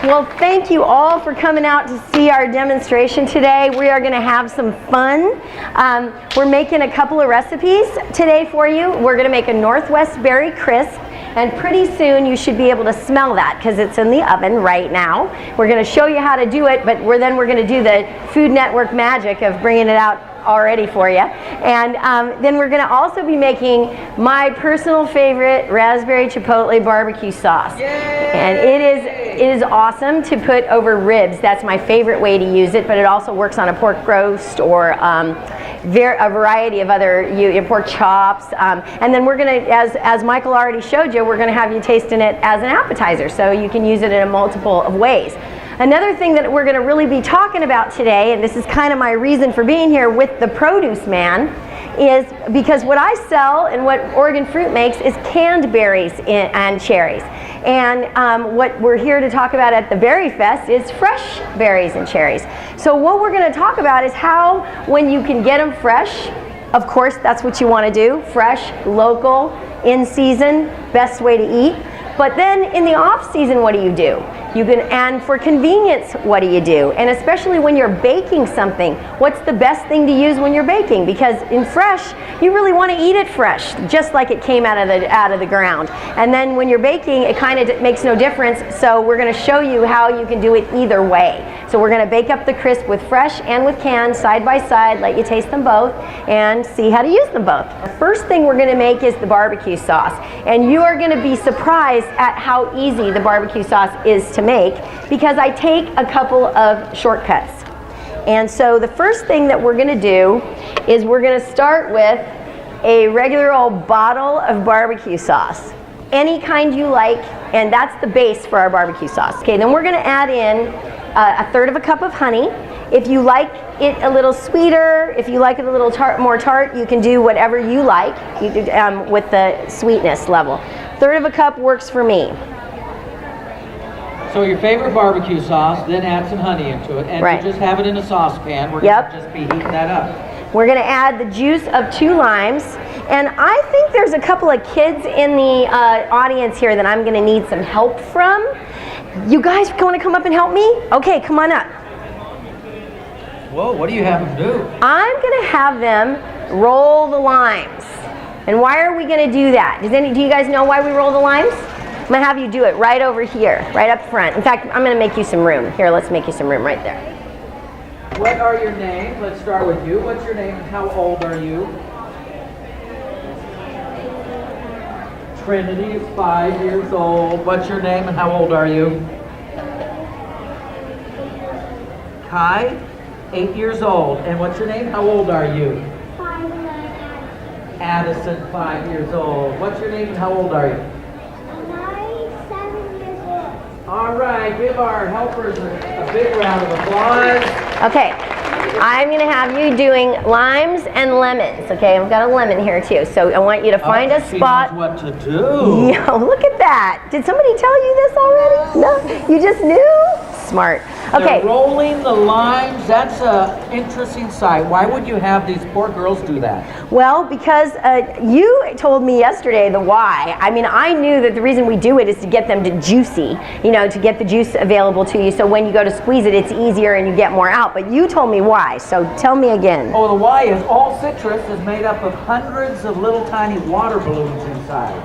Well, thank you all for coming out to see our demonstration today. We are going to have some fun. We're making a couple of recipes today for you. We're going to make a Northwest Berry Crisp, and pretty soon you should be able to smell that because it's in the oven right now. We're going to show you how to do it, but then we're going to do the Food Network magic of bringing it out already for you. And then we're going to also be making my personal favorite raspberry chipotle barbecue sauce. Yay! And it is awesome to put over ribs. That's my favorite way to use it, but it also works on a pork roast or a variety of other pork chops. And then we're going to, as Michael already showed you, we're going to have you tasting it as an appetizer, so you can use it in a multiple of ways. Another thing that we're going to really be talking about today, and this is kind of my reason for being here with the Produce Man, is because what I sell and what Oregon Fruit makes is canned berries and cherries. And what we're here to talk about at the Berry Fest is fresh berries and cherries. So what we're going to talk about is how, when you can get them fresh, of course that's what you want to do, fresh, local, in season, best way to eat. But then in the off season, what do you do? And for convenience, what do you do? And especially when you're baking something, what's the best thing to use when you're baking? Because in fresh, you really want to eat it fresh, just like it came out of the ground. And then when you're baking, it kind of makes no difference. So we're going to show you how you can do it either way. So we're going to bake up the crisp with fresh and with canned side by side, let you taste them both, and see how to use them both. The first thing we're going to make is the barbecue sauce. And you are going to be surprised at how easy the barbecue sauce is to make, because I take a couple of shortcuts. And so the first thing that we're going to do is we're going to start with a regular old bottle of barbecue sauce, any kind you like, and that's the base for our barbecue sauce. Okay, then we're going to add in a third of a cup of honey. If you like it a little sweeter, if you like it a little more tart, you can do whatever you like with the sweetness level. Third of a cup works for me. So your favorite barbecue sauce, then add some honey into it, and right. just have it in a saucepan. We're going to just be heating that up. We're going to add the juice of 2 limes, and I think there's a couple of kids in the audience here that I'm going to need some help from. You guys want to come up and help me? Okay, come on up. Whoa, what do you have them do? I'm going to have them roll the limes. And why are we going to do that? Do you guys know why we roll the limes? I'm going to have you do it right over here, right up front. In fact, I'm going to make you some room. Here, let's make you some room right there. What are your names? Let's start with you. What's your name and how old are you? Trinity is 5 years old. What's your name and how old are you? Kai, 8 years old. And what's your name? How old are you? Addison, 5 years old. What's your name and how old are you? All right, give our helpers a big round of applause. Okay, I'm going to have you doing limes and lemons. Okay, I've got a lemon here too, so I want you to find a spot. She knows what to do. Yo, look at that. Did somebody tell you this already? No, you just knew? Smart. Okay. They're rolling the limes. That's an interesting sight. Why would you have these poor girls do that? Well, because you told me yesterday the why. I mean, I knew that the reason we do it is to get them to juicy, to get the juice available to you, so when you go to squeeze it, it's easier and you get more out. But you told me why, so tell me again. Oh, the why is all citrus is made up of hundreds of little tiny water balloons inside.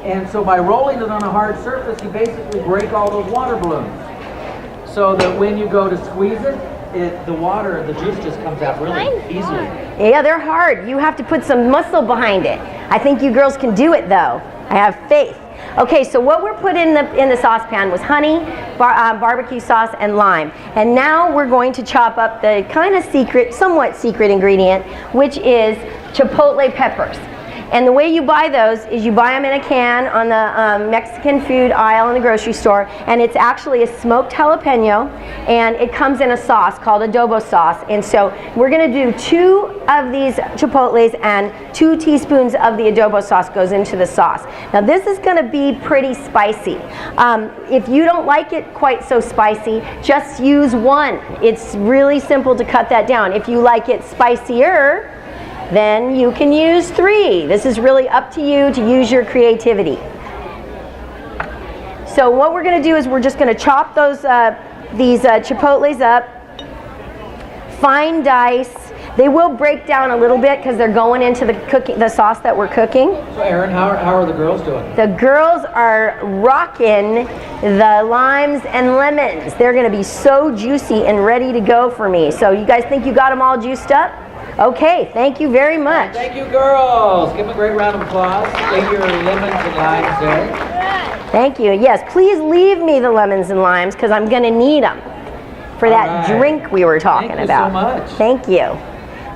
And so by rolling it on a hard surface, you basically break all those water balloons. So that when you go to squeeze it, the juice just comes out really easily. Yeah, they're hard. You have to put some muscle behind it. I think you girls can do it though. I have faith. Okay, so what we're putting in the saucepan was honey, barbecue sauce, and lime. And now we're going to chop up the kind of somewhat secret ingredient, which is chipotle peppers. And the way you buy those is you buy them in a can on the Mexican food aisle in the grocery store, and it's actually a smoked jalapeno, and it comes in a sauce called adobo sauce. And so we're going to do 2 of these chipotles, and 2 teaspoons of the adobo sauce goes into the sauce. Now this is going to be pretty spicy. If you don't like it quite so spicy, just use 1. It's really simple to cut that down. If you like it spicier, then you can use 3. This is really up to you to use your creativity. So what we're going to do is we're just going to chop these chipotles up, fine dice. They will break down a little bit because they're going into the sauce that we're cooking. So Erin, how are the girls doing? The girls are rocking the limes and lemons. They're going to be so juicy and ready to go for me. So you guys think you got them all juiced up? Okay, thank you very much. Thank you, girls. Give them a great round of applause. Leave your lemons and limes there. Thank you. Yes, please leave me the lemons and limes because I'm going to need them for that drink we were talking about. Thank you so much. Thank you.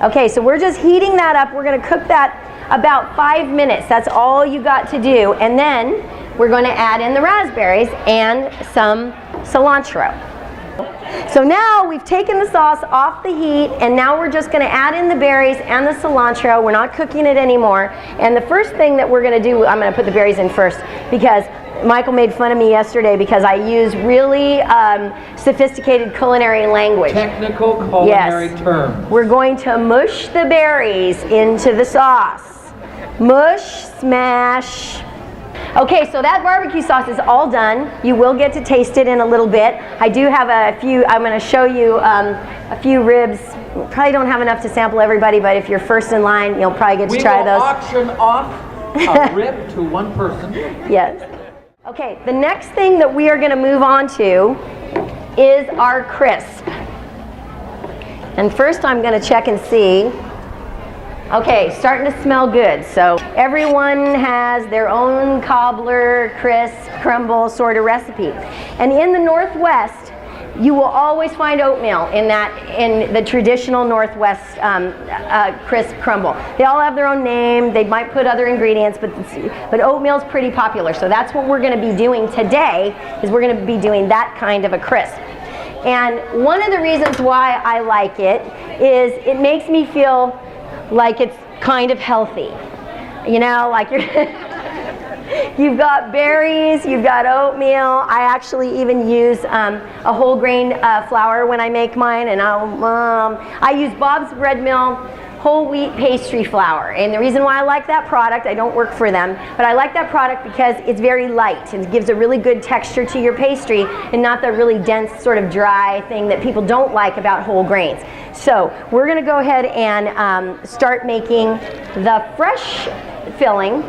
Okay, so we're just heating that up. We're going to cook that about 5 minutes. That's all you got to do. And then we're going to add in the raspberries and some cilantro. So now we've taken the sauce off the heat, and now we're just going to add in the berries and the cilantro. We're not cooking it anymore. And the first thing that we're going to do, I'm going to put the berries in first because Michael made fun of me yesterday because I use really sophisticated culinary language. Technical culinary terms. We're going to mush the berries into the sauce. Mush, smash. Okay, so that barbecue sauce is all done. You will get to taste it in a little bit. I do have a few, I'm going to show you a few ribs. Probably don't have enough to sample everybody, but if you're first in line, you'll probably get to try those. We will auction off a rib to one person. Yes. Okay, the next thing that we are going to move on to is our crisp. And first I'm going to check and see. Okay, starting to smell good. So everyone has their own cobbler, crisp, crumble sort of recipe. And in the Northwest, you will always find oatmeal in the traditional Northwest crisp crumble. They all have their own name. They might put other ingredients, but oatmeal's pretty popular. So that's what we're going to be doing today. Is we're going to be doing that kind of a crisp. And one of the reasons why I like it is it makes me feel like it's kind of healthy. You know, like you've got berries, you've got oatmeal. I actually even use a whole grain flour when I make mine, and I use Bob's Bread Mill whole wheat pastry flour. And the reason why I like that product, I don't work for them, but I like that product because it's very light and it gives a really good texture to your pastry and not the really dense sort of dry thing that people don't like about whole grains. So we're going to go ahead and start making the fresh filling.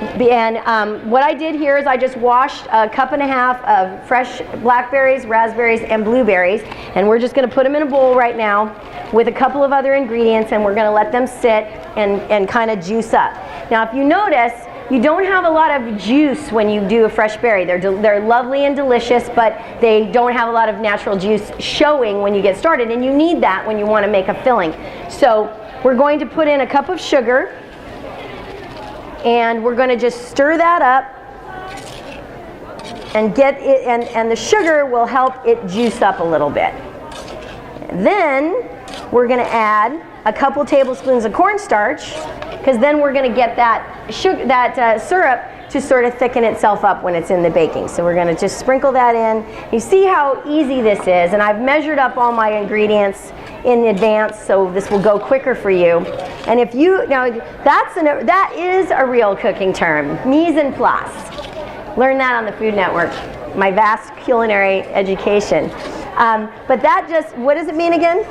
And what I did here is I just washed a cup and a half of fresh blackberries, raspberries, and blueberries, and we're just going to put them in a bowl right now with a couple of other ingredients, and we're going to let them sit and kind of juice up. Now, if you notice, you don't have a lot of juice when you do a fresh berry. They're lovely and delicious, but they don't have a lot of natural juice showing when you get started, and you need that when you want to make a filling. So we're going to put in a cup of sugar, and we're going to just stir that up and get it, and the sugar will help it juice up a little bit. Then we're going to add a couple tablespoons of cornstarch, because then we're going to get that syrup to sort of thicken itself up when it's in the baking. So we're going to just sprinkle that in. You see how easy this is, and I've measured up all my ingredients in advance, so this will go quicker for you. And if you, now that is a real cooking term, mise en place. Learn that on the Food Network, my vast culinary education. But that just, what does it mean again?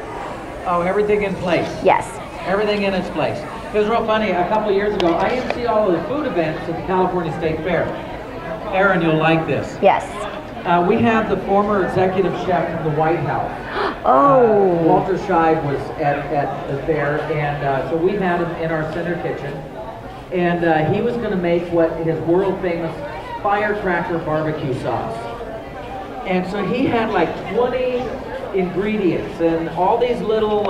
Oh, everything in place. Yes. Everything in its place. It was real funny, a couple of years ago, I used to see all of the food events at the California State Fair. Erin, you'll like this. Yes. We have the former executive chef of the White House. Oh. Walter Scheib was at the fair, and so we had him in our center kitchen. And he was going to make what his world famous firecracker barbecue sauce. And so he had like 20 ingredients and all these little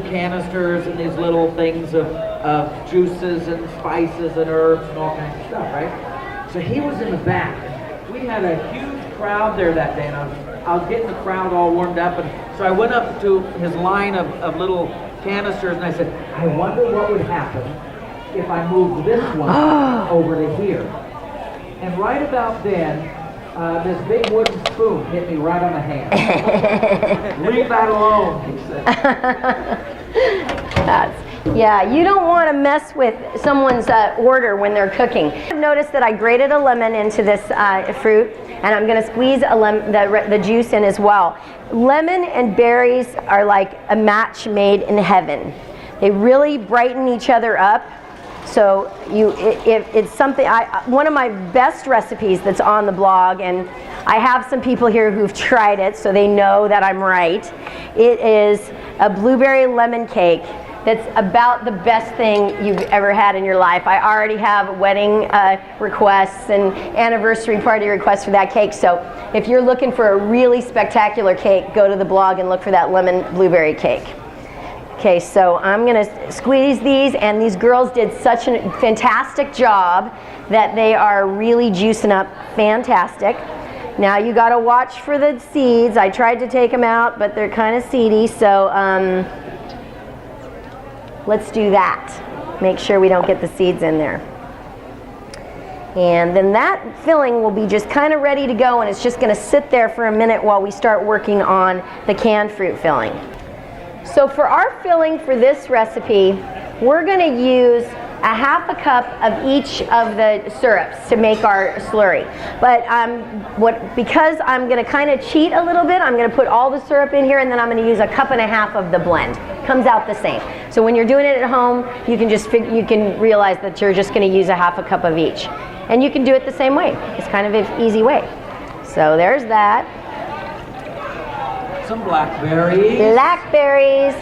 canisters and these little things of juices and spices and herbs and all kinds of stuff, right? So he was in the back. We had a huge crowd there that day, and I was getting the crowd all warmed up, and so I went up to his line of little canisters and I said, I wonder what would happen if I moved this one over to here. And right about then, this big wooden spoon hit me right on the hand. Leave that alone, he said. Yeah, you don't want to mess with someone's order when they're cooking. I've noticed that I grated a lemon into this fruit, and I'm going to squeeze the juice in as well. Lemon and berries are like a match made in heaven. They really brighten each other up. So it's something, one of my best recipes that's on the blog, and I have some people here who've tried it, so they know that I'm right. It is a blueberry lemon cake that's about the best thing you've ever had in your life. I already have wedding requests and anniversary party requests for that cake, so if you're looking for a really spectacular cake, go to the blog and look for that lemon blueberry cake. Okay, so I'm going to squeeze these, and these girls did such a fantastic job that they are really juicing up fantastic. Now you got to watch for the seeds. I tried to take them out, but they're kind of seedy, so let's do that. Make sure we don't get the seeds in there. And then that filling will be just kind of ready to go, and it's just going to sit there for a minute while we start working on the canned fruit filling. So for our filling for this recipe, we're going to use a half a cup of each of the syrups to make our slurry. But because I'm going to kind of cheat a little bit, I'm going to put all the syrup in here, and then I'm going to use a cup and a half of the blend. Comes out the same. So when you're doing it at home, you can realize that you're just going to use a half a cup of each. And you can do it the same way. It's kind of an easy way. So there's that. Some blackberries. Blackberries.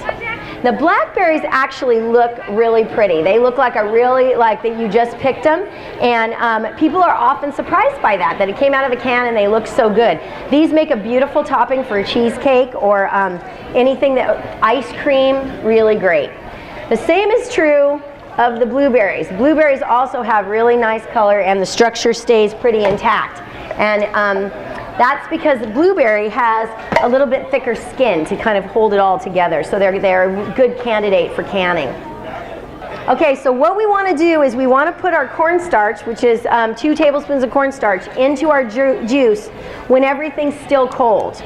The blackberries actually look really pretty. They look like that you just picked them, and people are often surprised by that it came out of the can and they look so good. These make a beautiful topping for a cheesecake or anything ice cream, really great. The same is true of the blueberries. Blueberries also have really nice color, and the structure stays pretty intact. And that's because the blueberry has a little bit thicker skin to kind of hold it all together. So they're a good candidate for canning. Okay, so what we want to do is we want to put our cornstarch, which is 2 tablespoons of cornstarch, into our juice when everyth's still cold.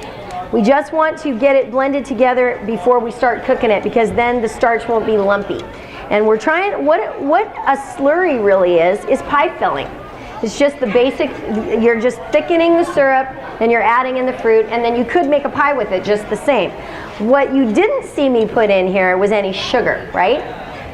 We just want to get it blended together before we start cooking it, because then the starch won't be lumpy. And we're trying, what a slurry really is pie filling. It's just the basic, you're just thickening the syrup, then you're adding in the fruit, and then you could make a pie with it just the same. What you didn't see me put in here was any sugar, right?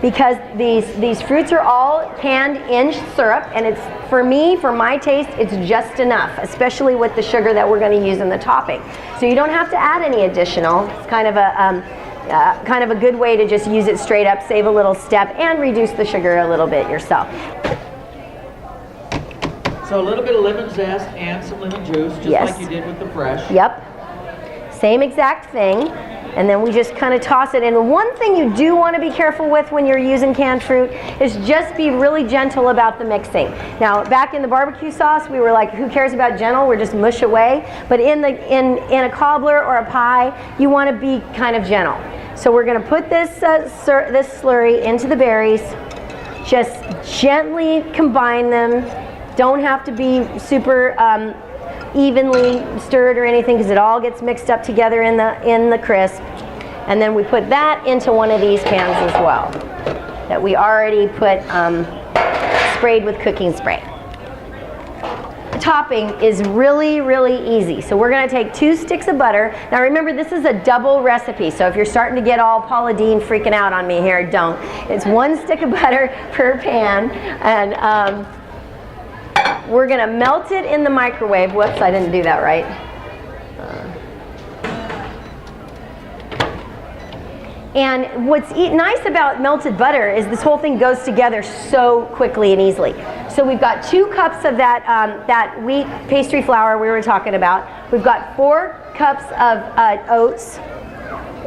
Because these fruits are all canned in syrup, and it's, for my taste, it's just enough, especially with the sugar that we're going to use in the topping. So you don't have to add any additional. It's kind of a good way to just use it straight up, save a little step, and reduce the sugar a little bit yourself. So a little bit of lemon zest and some lemon juice, just like you did with the fresh. Yep. Same exact thing. And then we just kind of toss it in. The one thing you do want to be careful with when you're using canned fruit is just be really gentle about the mixing. Now, back in the barbecue sauce, we were like, who cares about gentle? We're just mush away. But in a cobbler or a pie, you want to be kind of gentle. So we're going to put this slurry into the berries. Just gently combine them. Don't have to be super evenly stirred or anything, because it all gets mixed up together in the crisp. And then we put that into one of these pans as well that we already put sprayed with cooking spray. The topping is really, really easy. So we're going to take 2 sticks of butter. Now remember, this is a double recipe, so if you're starting to get all Paula Deen freaking out on me here, don't. It's 1 stick of butter per pan, and we're going to melt it in the microwave. Whoops, I didn't do that right. And what's nice about melted butter is this whole thing goes together so quickly and easily. So we've got 2 cups of that wheat pastry flour we were talking about. We've got 4 cups of oats,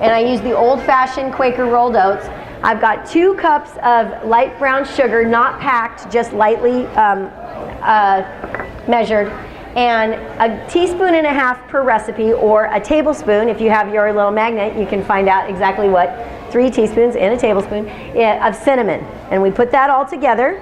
and I use the old-fashioned Quaker rolled oats. I've got 2 cups of light brown sugar, not packed, just lightly measured, and a teaspoon and a half per recipe, or a tablespoon. If you have your little magnet, you can find out exactly what, 3 teaspoons and a tablespoon of cinnamon. And we put that all together.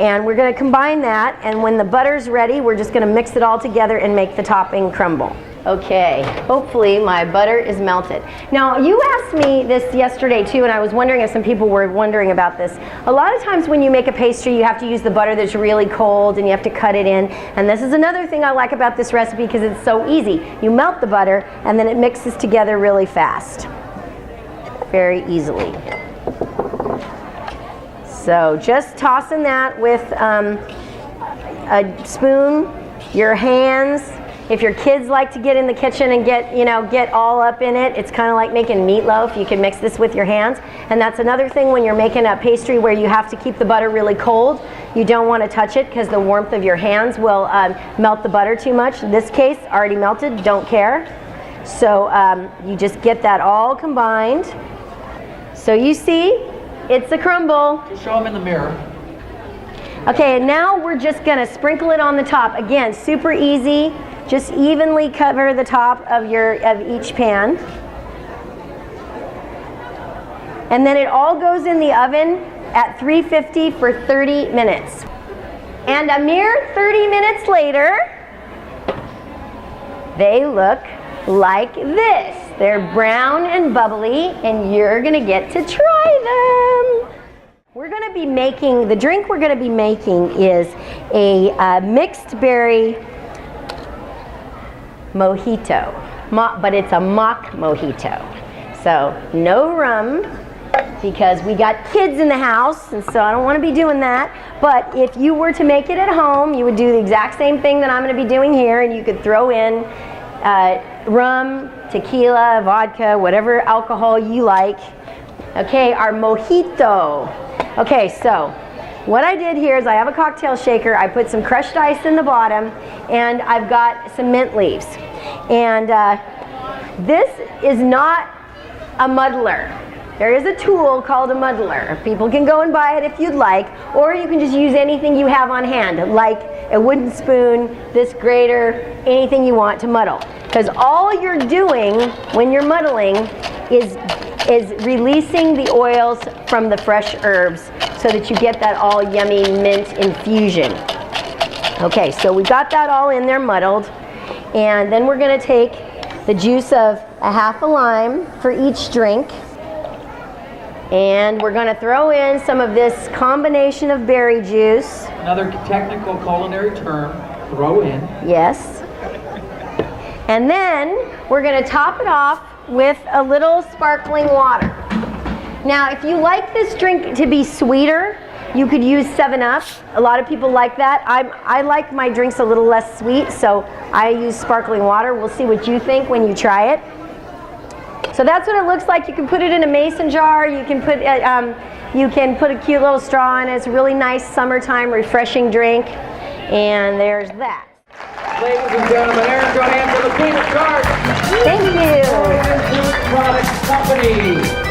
And we're going to combine that, and when the butter's ready, we're just going to mix it all together and make the topping crumble. Okay, hopefully my butter is melted. Now, you asked me this yesterday too, and I was wondering if some people were wondering about this. A lot of times when you make a pastry, you have to use the butter that's really cold and you have to cut it in. And this is another thing I like about this recipe because it's so easy. You melt the butter and then it mixes together really fast. Very easily. So just tossing that with a spoon, your hands. If your kids like to get in the kitchen and get all up in it, it's kind of like making meatloaf. You can mix this with your hands. And that's another thing when you're making a pastry where you have to keep the butter really cold. You don't want to touch it because the warmth of your hands will melt the butter too much. In this case, already melted, don't care. So you just get that all combined. So you see, it's a crumble. Just show them in the mirror. Okay, and now we're just going to sprinkle it on the top. Again, super easy. Just evenly cover the top of each pan. And then it all goes in the oven at 350 for 30 minutes. And a mere 30 minutes later, they look like this. They're brown and bubbly, and you're gonna get to try them. We're gonna be making, the drink we're gonna be making is a mixed berry mojito, but it's a mock mojito. So no rum, because we got kids in the house, and so I don't want to be doing that. But if you were to make it at home, you would do the exact same thing that I'm going to be doing here, and you could throw in rum, tequila, vodka, whatever alcohol you like. Okay, our mojito. Okay, so what I did here is I have a cocktail shaker. I put some crushed ice in the bottom, and I've got some mint leaves. And this is not a muddler. There is a tool called a muddler. People can go and buy it if you'd like, or you can just use anything you have on hand, like a wooden spoon, this grater, anything you want to muddle. Because all you're doing when you're muddling is releasing the oils from the fresh herbs so that you get that all yummy mint infusion. Okay, so we got that all in there muddled, and then we're going to take the juice of a half a lime for each drink, and we're going to throw in some of this combination of berry juice. Another technical culinary term, throw in. Yes. And then we're going to top it off with a little sparkling water. Now, if you like this drink to be sweeter, you could use 7-Up. A lot of people like that. I like my drinks a little less sweet, so I use sparkling water. We'll see what you think when you try it. So that's what it looks like. You can put it in a mason jar. You can put a cute little straw in it. It's a really nice summertime refreshing drink. And there's that. Ladies and gentlemen, Aaron Johann for the Peanut Tarts. Thank you. Product Company.